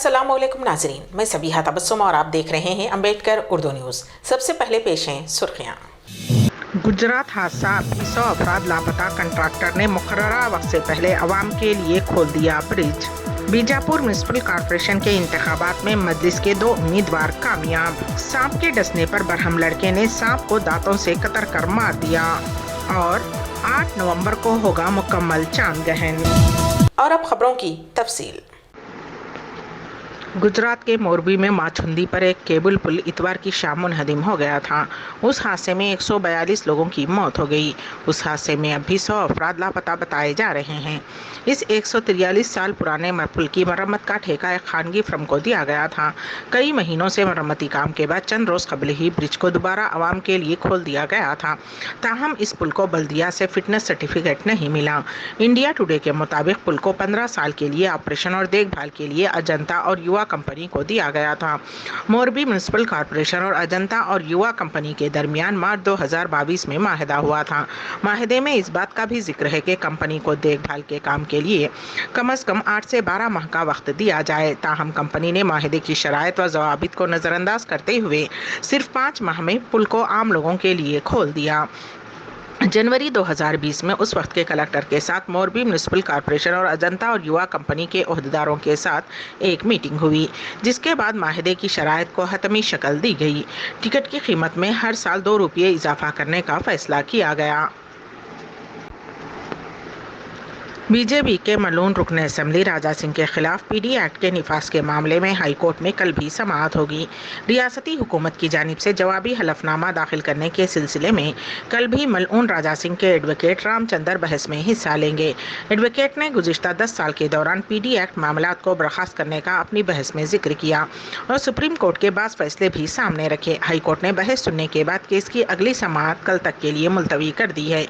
अस्सलाम वालेकुम नाजरीन, मैं सबीहा तबस्सुम और आप देख रहे हैं अम्बेडकर उर्दू न्यूज़। सबसे पहले पेश हैं सुर्खियाँ। गुजरात हादसा, 200 अफराद लापता। कंट्रैक्टर ने मुकर्ररा वक्त से पहले अवाम के लिए खोल दिया ब्रिज। बीजापुर म्युनिसिपल कॉर्पोरेशन के इंतखाबात में मजलिस के 2 उम्मीदवार कामयाब। सांप के डसने पर बरहम लड़के ने सांप को दांतों से कतर कर मार दिया। और 8 नवंबर को होगा मुकम्मल चांद ग्रहण। और अब खबरों की तफसील। गुजरात के मोरबी में माछुंदी पर एक केबल पुल इतवार की शाम मुनहदिम हो गया था। उस हादसे में 142 लोगों की मौत हो गई। उस हादसे में अब भी 100 अफराद लापता बताए जा रहे हैं। इस 143 साल पुराने पुल की मरम्मत का ठेका एक खानगी फर्म को दिया गया था। कई महीनों से मरम्मती काम के बाद चंद रोज कबल ही ब्रिज को दोबारा आवाम के लिए खोल दिया गया था। ताहम इस पुल को बल्दिया से फिटनेस सर्टिफिकेट नहीं मिला। इंडिया टुडे के मुताबिक पुल को 15 साल के लिए ऑपरेशन और देखभाल के लिए अजंता और युवा कंपनी को दिया गया था। मोरबी म्युनिसिपल कॉर्पोरेशन और अजंता और युवा कंपनी के दरमियान मार्च 2022 में माहिदा हुआ था। माहिदे में इस बात का भी जिक्र है कि कंपनी को देखभाल के काम के लिए कम से कम 8 से 12 माह का वक्त दिया जाए। ताहम कंपनी ने माहिदे की शराइत व ज़वाबित को नज़रअंदाज करते हुए सिर्फ 5 माह में पुल को आम लोगों के लिए खोल दिया। जनवरी 2020 में उस वक्त के कलेक्टर के साथ मोरबी म्युनिसिपल कॉर्पोरेशन और अजंता और युवा कंपनी के ओहदेदारों के साथ एक मीटिंग हुई, जिसके बाद माहिदे की शराइत को हतमी शक्ल दी गई। टिकट की कीमत में हर साल 2 रुपये इजाफा करने का फैसला किया गया। बीजेपी के मलून रुकन असम्बली राजा सिंह के खिलाफ पीडी एक्ट के निफाज के मामले में हाई कोर्ट में कल भी समाअत होगी। रियासती हुकूमत की जानिब से जवाबी हलफनामा दाखिल करने के सिलसिले में कल भी मलऊन राजा सिंह के एडवोकेट रामचंद्र बहस में हिस्सा लेंगे। एडवोकेट ने गुज़िश्ता 10 साल के दौरान पीडी एक्ट मामलात को बर्खास्त करने का अपनी बहस में जिक्र किया और सुप्रीम कोर्ट के बाद फैसले भी सामने रखे। हाई कोर्ट ने बहस सुनने के बाद केस की अगली समाअत कल तक के लिए मुलतवी कर दी है।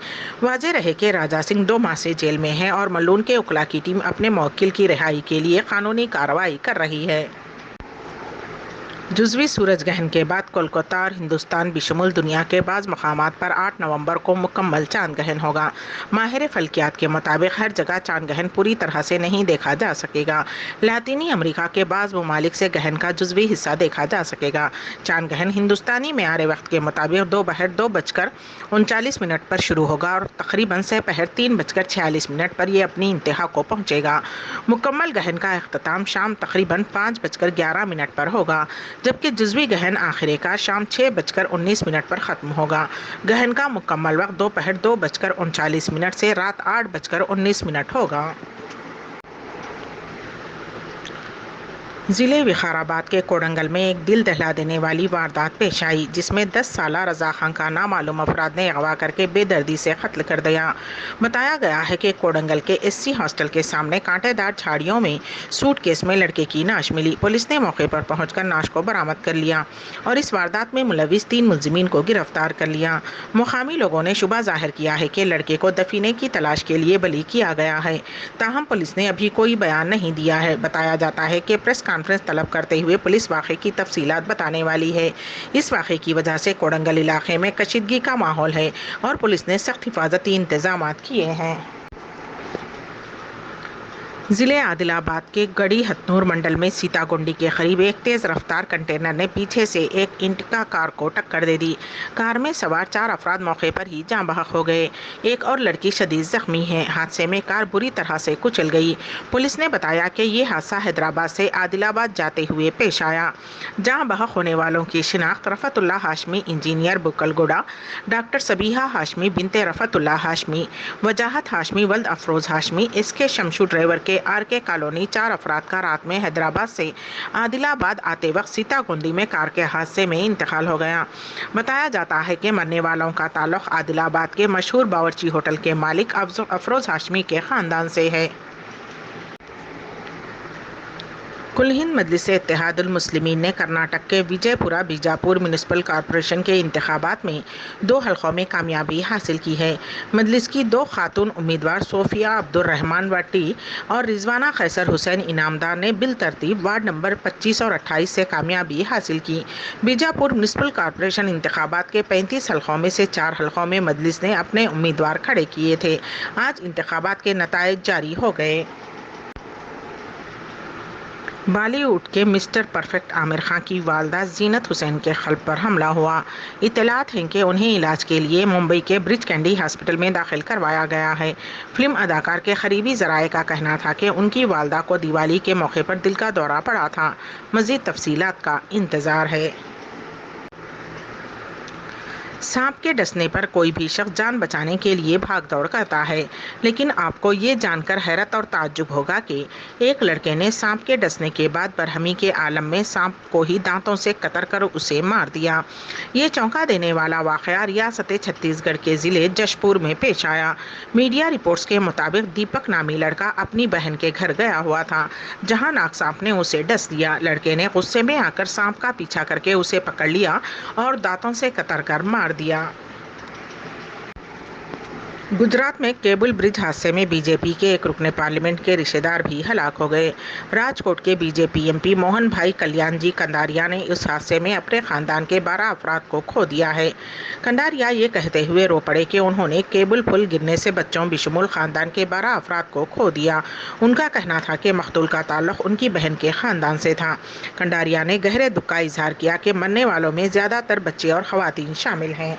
वाज़ेह रहे कि राजा सिंह 2 माह से जेल में है और मलून के उकला की टीम अपने मौकिल की रिहाई के लिए कानूनी कार्रवाई कर रही है। जुज़वी सूरज ग्रहण के बाद कोलकाता और हिंदुस्तान बिशमुल दुनिया के बाज़ मकामात पर 8 नवंबर को मुकम्मल चांद ग्रहण होगा। माहिर फल्कियात के मुताबिक हर जगह चांद ग्रहण पूरी तरह से नहीं देखा जा सकेगा। लातीनी अमेरिका के बाज़ ममालिक से ग्रहण का जुज़वी हिस्सा देखा जा सकेगा। चांद ग्रहण हिंदुस्तानी मेयार वक्त के मुताबिक दोपहर 2:39 पर शुरू होगा और तकरीबन दोपहर 3:46 पर यह अपनी इंतहा को पहुँचेगा। मुकम्मल ग्रहण का अख्ताम शाम तकरीबन 5:11 पर होगा, जबकि जुज़वी ग्रहण आखिरी का शाम 6:19 पर ख़त्म होगा। ग्रहण का मुकम्मल वक्त दोपहर 2:39 से रात 8:19 होगा। ज़िले विकाराबाद के कोडंगल में एक दिल दहला देने वाली वारदात पेश आई, जिसमें 10 साल रज़ा खान का नामालूम अफराद ने अगवा करके बेदर्दी से कत्ल कर दिया। बताया गया है कि कोडंगल के एससी हॉस्टल के सामने कांटेदार झाड़ियों में सूटकेस में लड़के की नाश मिली। पुलिस ने मौके पर पहुंचकर नाश को बरामद कर लिया और इस वारदात में मुलविस 3 मुलजिमीन को गिरफ्तार कर लिया। मुकामी लोगों ने शुबा जाहिर किया है कि लड़के को दफीने की तलाश के लिए बली किया गया है। ताहम पुलिस ने अभी कोई बयान नहीं दिया है। बताया जाता है कि प्रेस कॉन्फ्रेंस तलब करते हुए पुलिस वाक़े की तफसीलात बताने वाली है। इस वाक़े की वजह से कोडंगल इलाके में कशीदगी का माहौल है और पुलिस ने सख्त हिफाजती इंतजामात किए हैं। ज़िले आदिलाबाद के गड़ी हथनूर मंडल में सीतागुंडी के करीब एक तेज़ रफ्तार कंटेनर ने पीछे से एक इंडिका कार को टक्कर दे दी। कार में सवार 4 अफराद मौके पर ही जाँ बहक हो गए। एक और लड़की शदीद जख्मी है। हादसे में कार बुरी तरह से कुचल गई। पुलिस ने बताया कि ये हादसा हैदराबाद से आदिलाबाद जाते हुए पेश आया। जाँ बहक होने वालों की शिनाख्त रफ़तुल्लाह हाशमी इंजीनियर बुकलगुड़ा, डॉक्टर सबीहा हाशमी बिनते रफ़तुल्लाह हाशमी, वजाहत हाशमी वल्द अफरोज़ हाशमी, इसके शमशू ड्राइवर के आर.के. कॉलोनी 4 अफराद का रात में हैदराबाद से आदिलाबाद आते वक्त सीतागुंडी में कार के हादसे में इंतकाल हो गया। बताया जाता है कि मरने वालों का ताल्लुक आदिलाबाद के मशहूर बावर्ची होटल के मालिक अफरोज हाशमी के ख़ानदान से है। कुल हिंद मजलिस इत्तेहादुल मुस्लिमीन ने कर्नाटक के विजयपुरा बीजापुर म्युनिसिपल कॉर्पोरेशन के इंतखाबात में 2 हल्कों में कामयाबी हासिल की है। मजलिस की 2 खातून उम्मीदवार सोफिया अब्दुर्रहमान वट्टी और रिजवाना कैसर हुसैन इनामदार ने बिल तरतीब वार्ड नंबर 25 और 28 से कामयाबी हासिल की। बीजापुर म्युनिसिपल कॉर्पोरेशन इंतखाबात के 35 हल्कों में से 4 हल्कों में मजलिस ने अपने उम्मीदवार खड़े किए थे। आज इंतखाबात के नताइज जारी हो गए। بالی ووڈ کے مسٹر پرفیکٹ عامر خان کی والدہ زینت حسین کے قلب پر حملہ ہوا۔ اطلاعات ہیں کہ انہیں علاج کے لیے ممبئی کے برج کینڈی ہاسپٹل میں داخل کروایا گیا ہے۔ فلم اداکار کے قریبی ذرائع کا کہنا تھا کہ ان کی والدہ کو دیوالی کے موقع پر دل کا دورہ پڑا تھا۔ مزید تفصیلات کا انتظار ہے۔ سانپ کے ڈسنے پر کوئی بھی شخص جان بچانے کے لیے بھاگ دوڑ کرتا ہے، لیکن آپ کو یہ جان کر حیرت اور تعجب ہوگا کہ ایک لڑکے نے سانپ کے ڈسنے کے بعد برہمی کے عالم میں سانپ کو ہی دانتوں سے قطر کر اسے مار دیا۔ یہ چونکا دینے والا واقعہ ریاست چھتیس گڑھ کے ضلع جش پور میں پیش آیا۔ میڈیا رپورٹس کے مطابق دیپک نامی لڑکا اپنی بہن کے گھر گیا ہوا تھا، جہاں ناگ سانپ نے اسے ڈس لیا۔ لڑکے نے غصے میں آ کر سانپ کا پیچھا کر کے اسے پکڑ لیا اور دانتوں سے قطر کر مار دیا۔ گجرات میں کیبل برج حادثے میں بی جے پی کے ایک رکن پارلیمنٹ کے رشتہ دار بھی ہلاک ہو گئے۔ راجکوٹ کے B J P M P Mohan Bhai Kalyan جی کنڈاریا نے اس حادثے میں اپنے خاندان کے 12 افراد کو کھو دیا ہے۔ کنڈاریا یہ کہتے ہوئے رو پڑے کہ انہوں نے کیبل پل گرنے سے بچوں بشمول خاندان کے 12 افراد کو کھو دیا۔ ان کا کہنا تھا کہ مقتول کا تعلق ان کی بہن کے خاندان سے تھا۔ کنڈاریا نے گہرے دکھ کا اظہار کیا کہ مرنے والوں میں زیادہ تر بچے اور خواتین شامل ہیں۔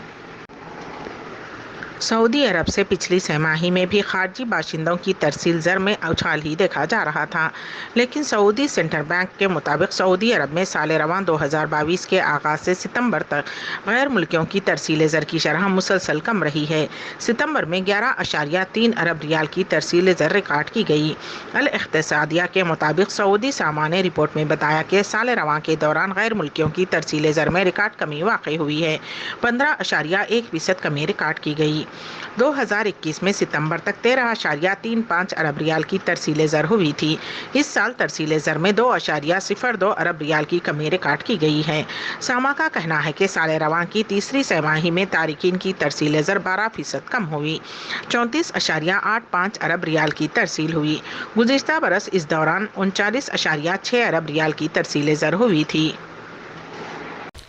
سعودی عرب سے پچھلی سہ ماہی میں بھی خارجی باشندوں کی ترسیل زر میں اچھال ہی دیکھا جا رہا تھا، لیکن سعودی سینٹرل بینک کے مطابق سعودی عرب میں سال رواں 2022 کے آغاز سے ستمبر تک غیر ملکیوں کی ترسیل زر کی شرح مسلسل کم رہی ہے۔ ستمبر میں 11.3 ارب ریال کی ترسیل زر ریکارڈ کی گئی۔ الاقتصادیہ کے مطابق سعودی سامان نے رپورٹ میں بتایا کہ سال رواں کے دوران غیر ملکیوں کی ترسیل زر میں ریکارڈ کمی واقع ہوئی ہے، 15.1% کمی ریکارڈ کی گئی۔ 2021 میں ستمبر تک 13.35 ارب ریال کی ترسیل زر ہوئی تھی۔ اس سال ترسیل زر میں 2.02 ارب ریال کی کمی ریکارڈ کی گئی ہے۔ ساما کا کہنا ہے کہ سال رواں کی تیسری سہ ماہی میں تارکین کی ترسیل زر 12% کم ہوئی، 34.85 ارب ریال کی ترسیل ہوئی۔ گزشتہ برس اس دوران 39.6 ارب ریال کی ترسیل زر ہوئی تھی۔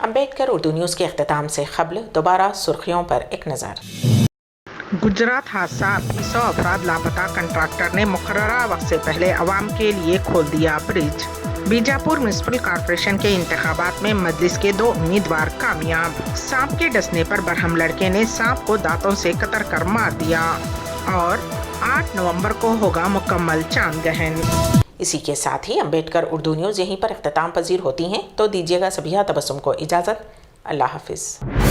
امبیڈکر اردو نیوز کے اختتام سے قبل دوبارہ سرخیوں پر ایک نظر۔ گجرات حادثہ، 100 افراد لاپتہ، کنٹریکٹر نے مقررہ وقت سے پہلے عوام کے لیے کھول دیا برج۔ بیجاپور میونسپل کارپوریشن کے انتخابات میں مجلس کے 2 امیدوار کامیاب۔ سانپ کے ڈسنے پر برہم لڑکے نے سانپ کو دانتوں سے قطر کر مار دیا۔ اور 8 نومبر کو ہوگا مکمل چاند گرہن۔ اسی کے ساتھ ہی امبیڈکر اردو نیوز یہیں پر اختتام پذیر ہوتی ہیں، تو دیجیے گا سبیہ تبسم کو اجازت۔ اللہ حافظ۔